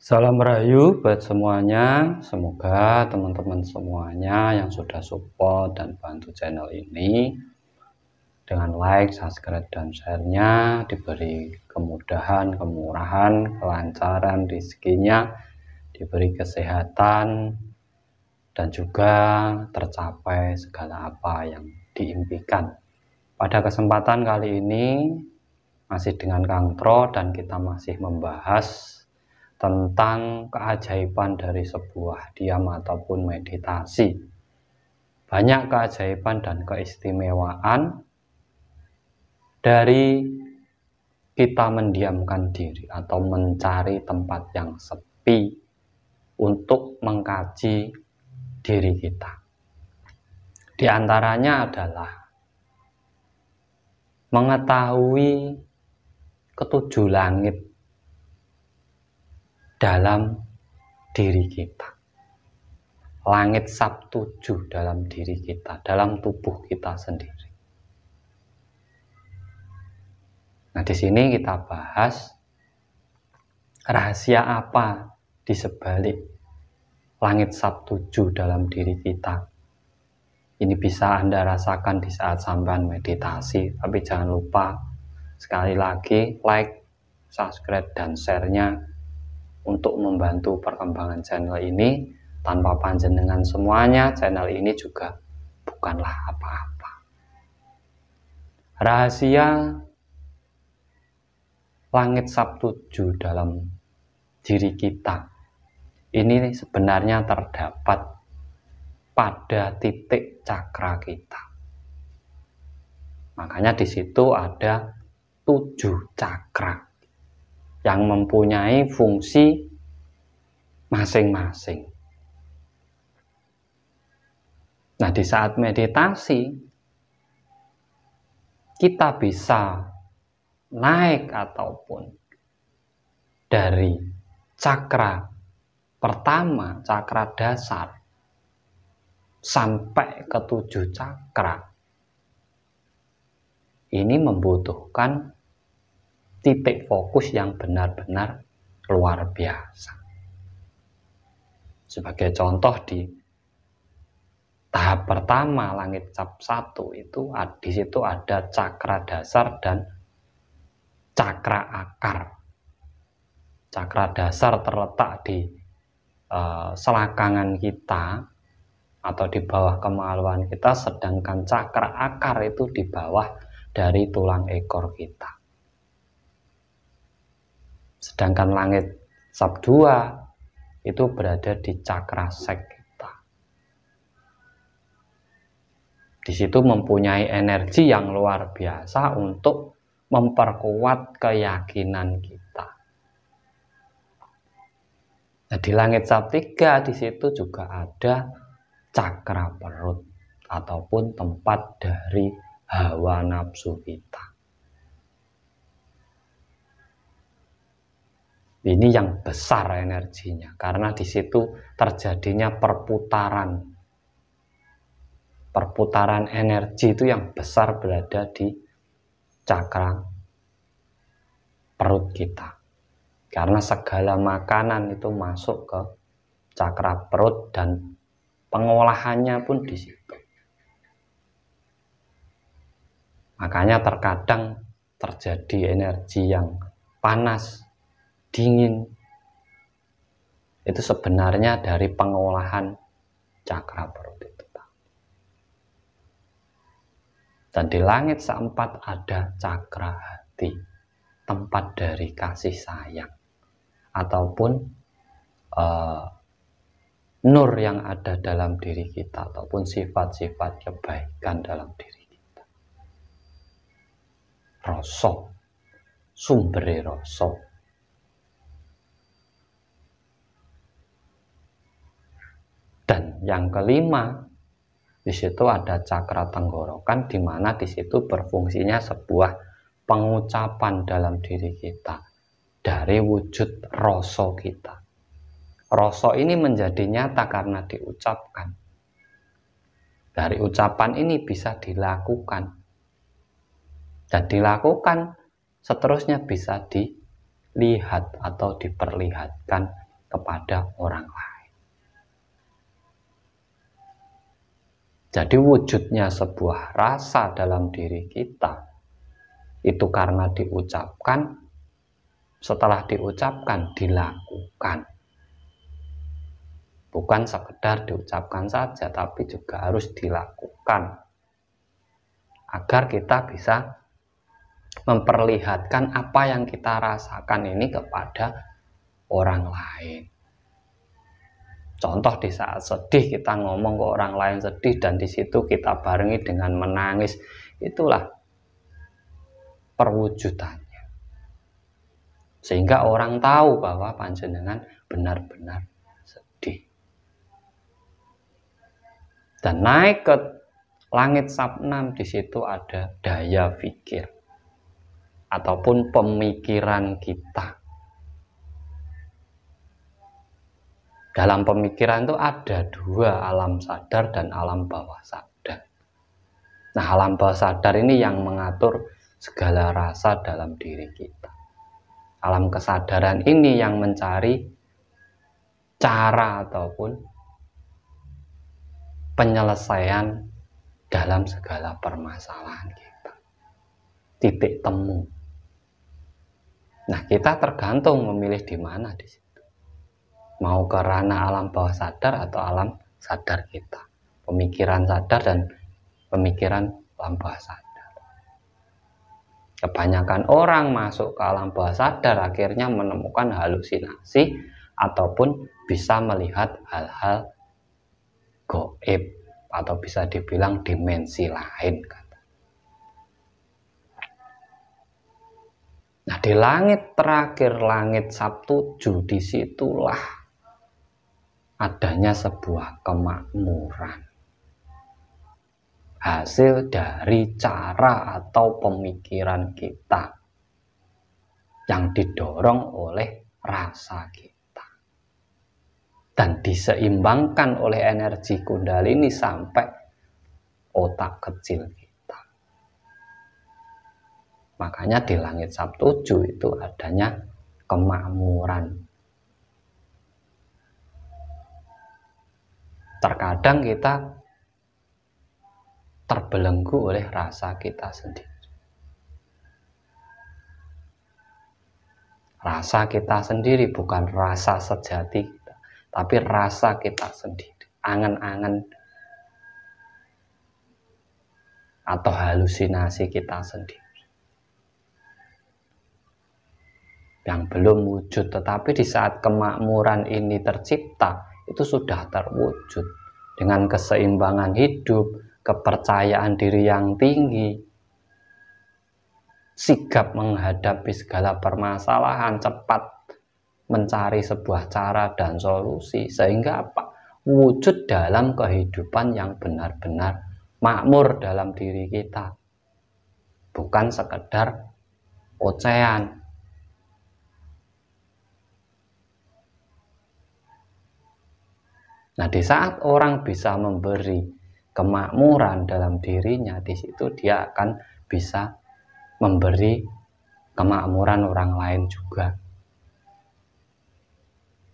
Salam Rahayu buat semuanya. Semoga teman-teman semuanya yang sudah support dan bantu channel ini dengan like, subscribe, dan share-nya diberi kemudahan, kemurahan, kelancaran rezekinya, diberi kesehatan, dan juga tercapai segala apa yang diimpikan. Pada kesempatan kali ini masih dengan Kang Tro dan kita masih membahas tentang keajaiban dari sebuah diam ataupun meditasi. Banyak keajaiban dan keistimewaan dari kita mendiamkan diri atau mencari tempat yang sepi untuk mengkaji diri kita. Di antaranya adalah mengetahui ketujuh langit dalam diri kita, langit Sabtujuh dalam diri kita, dalam tubuh kita sendiri. Nah, di sini kita bahas rahasia apa di sebalik langit Sabtujuh dalam diri kita. Ini bisa Anda rasakan di saat sampean meditasi, tapi jangan lupa sekali lagi like, subscribe, dan share-nya untuk membantu perkembangan channel ini. Tanpa panjenengan semuanya, channel ini juga bukanlah apa-apa. Rahasia langit Sabtujuh dalam diri kita ini sebenarnya terdapat pada titik cakra kita. Makanya di situ ada 7 cakra yang mempunyai fungsi masing-masing. Nah, di saat meditasi kita bisa naik ataupun dari cakra pertama, cakra dasar, sampai ke 7 cakra. Ini membutuhkan titik fokus yang benar-benar luar biasa. Sebagai contoh, di tahap pertama langit cap 1 itu di situ ada cakra dasar dan cakra akar. Cakra dasar terletak di selakangan kita atau di bawah kemaluan kita, sedangkan cakra akar itu di bawah dari tulang ekor kita. Sedangkan langit sab 2 itu berada di cakra sek kita. Di situ mempunyai energi yang luar biasa untuk memperkuat keyakinan kita. Nah, di langit sab 3 di situ juga ada cakra perut ataupun tempat dari hawa nafsu kita. Ini yang besar energinya karena di situ terjadinya perputaran energi itu yang besar berada di cakra perut kita. Karena segala makanan itu masuk ke cakra perut dan pengolahannya pun di situ. Makanya terkadang terjadi energi yang panas, dingin. Itu sebenarnya dari pengolahan cakra perut itu. Dan di langit keempat ada cakra hati, tempat dari kasih sayang ataupun nur yang ada dalam diri kita ataupun sifat-sifat kebaikan dalam diri kita. Rasa, sumbere rasa. Dan yang kelima, di situ ada cakra tenggorokan, di mana di situ berfungsinya sebuah pengucapan dalam diri kita dari wujud rasa kita. Rasa ini menjadi nyata karena diucapkan. Dari ucapan ini bisa dilakukan. Dan dilakukan seterusnya bisa dilihat atau diperlihatkan kepada orang lain. Jadi wujudnya sebuah rasa dalam diri kita itu karena diucapkan, setelah diucapkan dilakukan. Bukan sekedar diucapkan saja, tapi juga harus dilakukan. Agar kita bisa memperlihatkan apa yang kita rasakan ini kepada orang lain. Contoh di saat sedih kita ngomong ke orang lain sedih dan di situ kita barengi dengan menangis. Itulah perwujudannya. Sehingga orang tahu bahwa panjenengan benar-benar sedih. Dan naik ke langit sabnam, di situ ada daya pikir ataupun pemikiran kita. Dalam pemikiran itu ada dua, alam sadar dan alam bawah sadar. Nah, alam bawah sadar ini yang mengatur segala rasa dalam diri kita. Alam kesadaran ini yang mencari cara ataupun penyelesaian dalam segala permasalahan kita. Titik temu. Nah, kita tergantung memilih di mana di situ. Mau ke ranah alam bawah sadar atau alam sadar kita. Pemikiran sadar dan pemikiran alam bawah sadar. Kebanyakan orang masuk ke alam bawah sadar akhirnya menemukan halusinasi ataupun bisa melihat hal-hal gaib atau bisa dibilang dimensi lain. Nah, di langit terakhir, langit Sabtu 7, disitulah adanya sebuah kemakmuran. Hasil dari cara atau pemikiran kita yang didorong oleh rasa kita. Dan diseimbangkan oleh energi kundalini sampai otak kecil kita. Makanya di langit Sabtu 7 itu adanya kemakmuran. Terkadang kita terbelenggu oleh rasa kita sendiri. Rasa kita sendiri bukan rasa sejati kita, tapi rasa kita sendiri. Angan-angan atau halusinasi kita sendiri. Yang belum wujud, tetapi di saat kemakmuran ini tercipta, itu sudah terwujud dengan keseimbangan hidup, kepercayaan diri yang tinggi, sigap menghadapi segala permasalahan, cepat mencari sebuah cara dan solusi, sehingga apa? Wujud dalam kehidupan yang benar-benar makmur dalam diri kita, bukan sekedar ocehan. Nah, di saat orang bisa memberi kemakmuran dalam dirinya, di situ dia akan bisa memberi kemakmuran orang lain juga.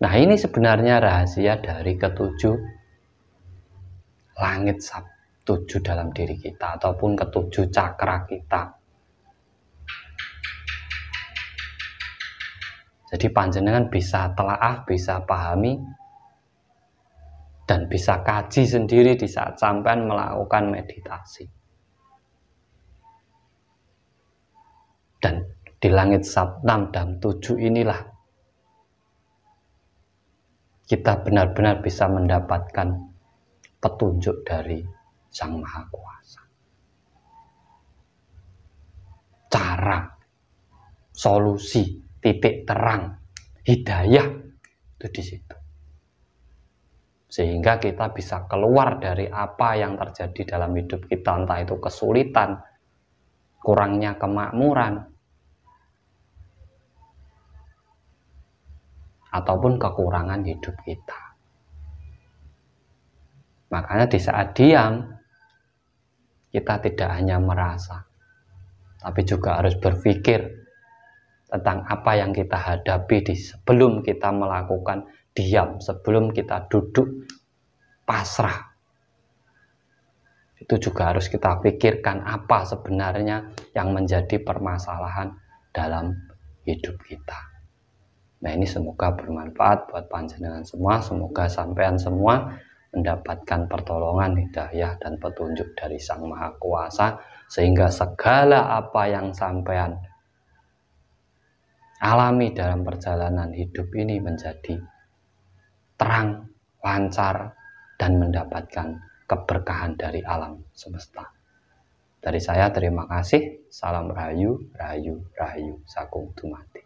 Nah, ini sebenarnya rahasia dari ketujuh langit Sabtu 7 dalam diri kita ataupun ketujuh cakra kita. Jadi panjenengan bisa telaah, bisa pahami, dan bisa kaji sendiri di saat sampean melakukan meditasi. Dan di langit sabnam dan 7 inilah kita benar-benar bisa mendapatkan petunjuk dari Sang Maha Kuasa. Cara, solusi, titik terang, hidayah itu di situ. Sehingga kita bisa keluar dari apa yang terjadi dalam hidup kita, entah itu kesulitan, kurangnya kemakmuran, ataupun kekurangan hidup kita. Makanya di saat diam, kita tidak hanya merasa, tapi juga harus berpikir tentang apa yang kita hadapi sebelum kita melakukan diam, sebelum kita duduk pasrah. Itu juga harus kita pikirkan apa sebenarnya yang menjadi permasalahan dalam hidup kita. Nah, ini semoga bermanfaat buat panjenengan semua. Semoga sampean semua mendapatkan pertolongan, hidayah, dan petunjuk dari Sang Maha Kuasa, sehingga segala apa yang sampean alami dalam perjalanan hidup ini menjadi terang, lancar, dan mendapatkan keberkahan dari alam semesta. Dari saya terima kasih. Salam rahayu, rahayu, rahayu. Sakum dumadi.